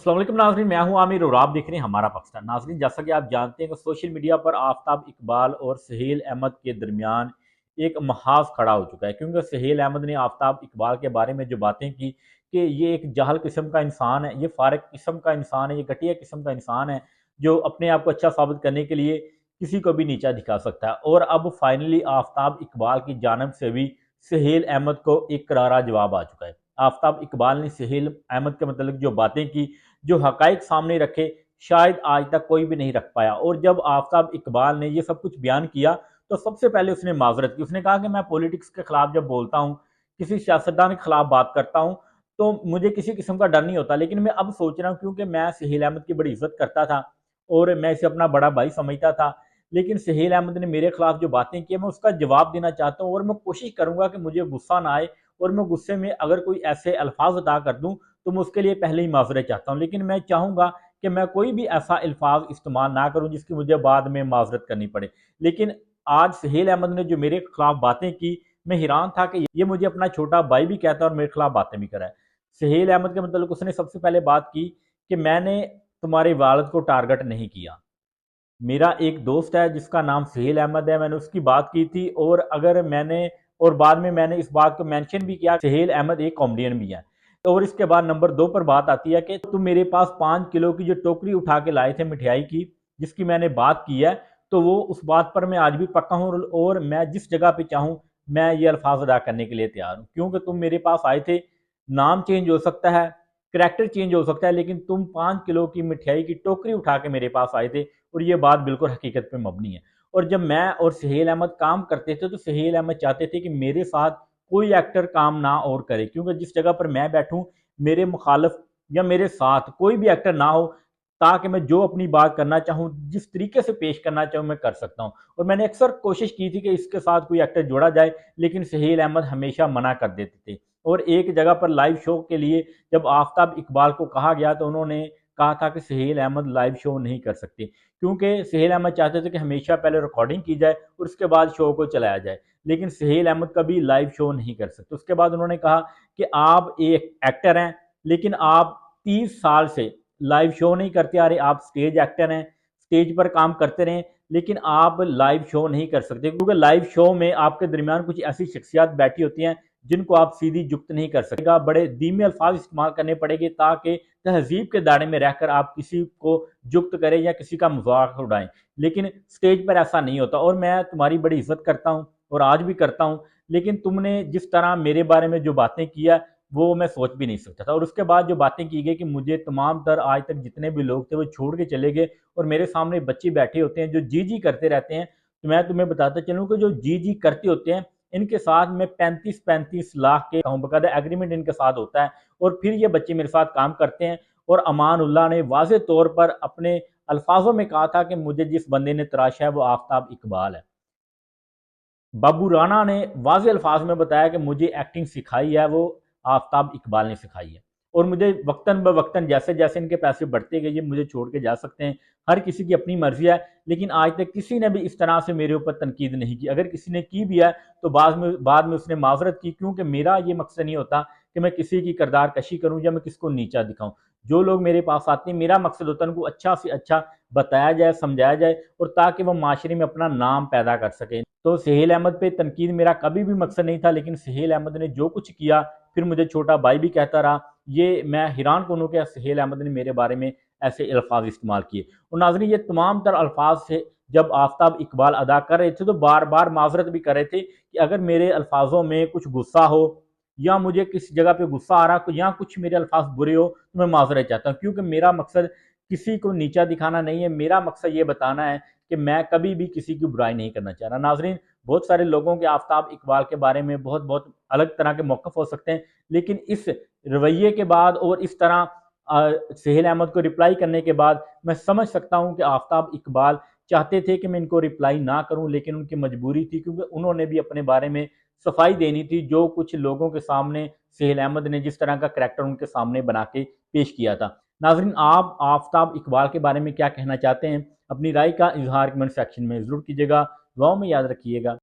अस्सलाम वालेकुम नाज़रीन, मैं हूं आमिर और आप देख रहे हैं हमारा पाकिस्तान। नाज़रीन, जैसा कि आप जानते हैं कि सोशल मीडिया पर आफ्ताब इकबाल और सुहेल अहमद के दरमियान एक महाज खड़ा हो चुका है, क्योंकि सुहेल अहमद ने आफ्ताब इकबाल के बारे में जो बातें की कि ये एक जाहल किस्म का इंसान है, ये फारिग किस्म का इंसान है, ये घटिया किस्म का इंसान है जो अपने आप को अच्छा साबित करने के लिए किसी को भी नीचा दिखा सकता है। और अब फाइनली आफ्ताब इकबाल की जानब से भी सुहेल अहमद को एक करारा जवाब आ चुका है। आफ्ताब इकबाल ने सुहेल अहमद के मतलब जो बातें की, जो हकाइक सामने रखे, शायद आज तक कोई भी नहीं रख पाया। और जब आफ्ताब इकबाल ने ये सब कुछ बयान किया तो सबसे पहले उसने माजरत की। उसने कहा कि मैं पॉलिटिक्स के खिलाफ जब बोलता हूँ, किसी सियासतदान के खिलाफ बात करता हूँ, तो मुझे किसी किस्म का डर नहीं होता। लेकिन मैं अब सोच रहा हूँ, क्योंकि मैं सुहेल अहमद की बड़ी इज्जत करता था और मैं इसे अपना बड़ा भाई समझता था, लेकिन सुहेल अहमद ने मेरे खिलाफ जो बातें की, मैं उसका जवाब देना चाहता हूँ और मैं कोशिश करूंगा कि मुझे गुस्सा ना आए। और मैं गुस्से में अगर कोई ऐसे अल्फाज अदा कर दूं तो मैं उसके लिए पहले ही माजरत चाहता हूँ। लेकिन मैं चाहूंगा कि मैं कोई भी ऐसा अल्फाज इस्तेमाल ना करूं जिसकी मुझे बाद में माजरत करनी पड़े। लेकिन आज सुहेल अहमद ने जो मेरे खिलाफ बातें की, मैं हैरान था कि ये मुझे अपना छोटा भाई भी कहता है और मेरे खिलाफ बातें भी कराए। सुहेल अहमद के मतलब उसने सबसे पहले बात की कि मैंने तुम्हारे वालिद को टारगेट नहीं किया। मेरा एक दोस्त है जिसका नाम सुहेल अहमद है, मैंने उसकी बात की थी। और अगर मैंने और बाद में मैंने इस बात को मेंशन भी किया, सुहेल अहमद एक कॉमेडियन भी है। और इसके बाद नंबर 2 पर बात आती है कि तुम मेरे पास 5 किलो की जो टोकरी उठा के लाए थे मिठाई की, जिसकी मैंने बात की है, तो वो उस बात पर मैं आज भी पक्का हूँ और मैं जिस जगह पे चाहूँ मैं ये अल्फाज अदा करने के लिए तैयार हूँ। क्योंकि तुम मेरे पास आए थे, नाम चेंज हो सकता है, करैक्टर चेंज हो सकता है, लेकिन तुम 5 किलो की मिठाई की टोकरी उठा के मेरे पास आए थे। और ये बात बिल्कुल हकीकत पे मबनी है। और जब मैं और सुहेल अहमद काम करते थे तो सुहेल अहमद चाहते थे कि मेरे साथ कोई एक्टर काम ना और करे, क्योंकि जिस जगह पर मैं बैठूं मेरे मुखालिफ या मेरे साथ कोई भी एक्टर ना हो, ताकि मैं जो अपनी बात करना चाहूँ, जिस तरीके से पेश करना चाहूँ, मैं कर सकता हूँ। और मैंने अक्सर कोशिश की थी कि इसके साथ कोई एक्टर जोड़ा जाए, लेकिन सुहेल अहमद हमेशा मना कर देते थे। और एक जगह पर लाइव शो के लिए जब आफ्ताब इकबाल को कहा गया तो उन्होंने कहा था कि सुहेल अहमद लाइव शो नहीं कर सकते, क्योंकि सुहेल अहमद चाहते थे कि हमेशा पहले रिकॉर्डिंग की जाए और उसके बाद शो को चलाया जाए। लेकिन सुहेल अहमद कभी लाइव शो नहीं कर सकते। उसके बाद उन्होंने कहा कि आप एक एक्टर हैं, लेकिन आप 30 साल से लाइव शो नहीं करते आ रहे, आप स्टेज एक्टर हैं, स्टेज पर काम करते रहें, लेकिन आप लाइव शो नहीं कर सकते, क्योंकि लाइव शो में आपके दरमियान कुछ ऐसी शख्सियात बैठी होती हैं जिनको आप सीधी जुक्त नहीं कर सकेगा। बड़े धीमे अल्फाज इस्तेमाल करने पड़ेंगे ताकि तहजीब के दायरे में रहकर आप किसी को जुक्त करें या किसी का मजाक उड़ाएं। लेकिन स्टेज पर ऐसा नहीं होता। और मैं तुम्हारी बड़ी इज्जत करता हूं और आज भी करता हूं, लेकिन तुमने जिस तरह मेरे बारे में जो बातें किया वो मैं सोच भी नहीं सकता था। और उसके बाद जो बातें की गई कि मुझे तमाम तर आज तक जितने भी लोग थे वो छोड़ के चले गए और मेरे सामने बच्चे बैठे होते हैं जो जी जी करते रहते हैं। तो मैं तुम्हें बताता चलूँ कि जो जी जी करते होते हैं इनके साथ में 35-35 लाख के बकायदा एग्रीमेंट इनके साथ होता है। और फिर ये बच्चे मेरे साथ काम करते हैं। और अमान उल्लाह ने वाजे तौर पर अपने अल्फाजों में कहा था कि मुझे जिस बंदे ने तराशा है वो आफ्ताब इकबाल है। बाबू राना ने वाज़े अल्फाज में बताया कि मुझे एक्टिंग सिखाई है वो आफ्ताब इकबाल ने सिखाई है। और मुझे वक्तन ब वक्तन जैसे जैसे इनके पैसे बढ़ते गए, ये मुझे छोड़ के जा सकते हैं, हर किसी की अपनी मर्जी है। लेकिन आज तक किसी ने भी इस तरह से मेरे ऊपर तनकीद नहीं की। अगर किसी ने की भी है तो बाद में उसने माजरत की, क्योंकि मेरा ये मकसद नहीं होता कि मैं किसी की किरदार कशी करूँ या मैं किसको नीचा दिखाऊँ। जो लोग मेरे पास आते हैं मेरा मकसद होता है उनको अच्छा से अच्छा बताया जाए, समझाया जाए, और ताकि वो माशरे में अपना नाम पैदा कर सकें। तो सुहेल अहमद पे तनकीद मेरा कभी भी मकसद नहीं था, लेकिन सुहेल अहमद ने जो कुछ किया, फिर मुझे छोटा भाई भी कहता रहा, ये मैं हैरान कौन हूँ कि सुहेल अहमद ने मेरे बारे में ऐसे अल्फाज इस्तेमाल किए। और नाज़रीन, ये तमाम तर अल्फाज से जब आफ्ताब इकबाल अदा कर रहे थे तो बार बार माजरत भी कर रहे थे कि अगर मेरे अल्फाजों में कुछ गुस्सा हो या मुझे किसी जगह पे गुस्सा आ रहा या कुछ मेरे अल्फाज बुरे हो तो मैं माजरत चाहता हूँ, क्योंकि मेरा मकसद किसी को नीचा दिखाना नहीं है। मेरा मकसद ये बताना है कि मैं कभी भी किसी की बुराई नहीं करना चाह रहा। नाजरीन, बहुत सारे लोगों के आफ्ताब इकबाल के बारे में बहुत बहुत अलग तरह के मौक़िफ़ हो सकते हैं, लेकिन इस रवैये के बाद और इस तरह सुहेल अहमद को रिप्लाई करने के बाद मैं समझ सकता हूँ कि आफ्ताब इकबाल चाहते थे कि मैं इनको रिप्लाई ना करूँ, लेकिन उनकी मजबूरी थी, क्योंकि उन्होंने भी अपने बारे में सफाई देनी थी। जो कुछ लोगों के सामने सुहेल अहमद ने जिस तरह का करैक्टर उनके सामने बना के पेश किया था। नाजरीन, आप आफ्ताब इकबाल के बारे में क्या कहना चाहते हैं? अपनी राय का इजहार कमेंट सेक्शन में ज़रूर कीजिएगा। दुआओं में याद रखिएगा।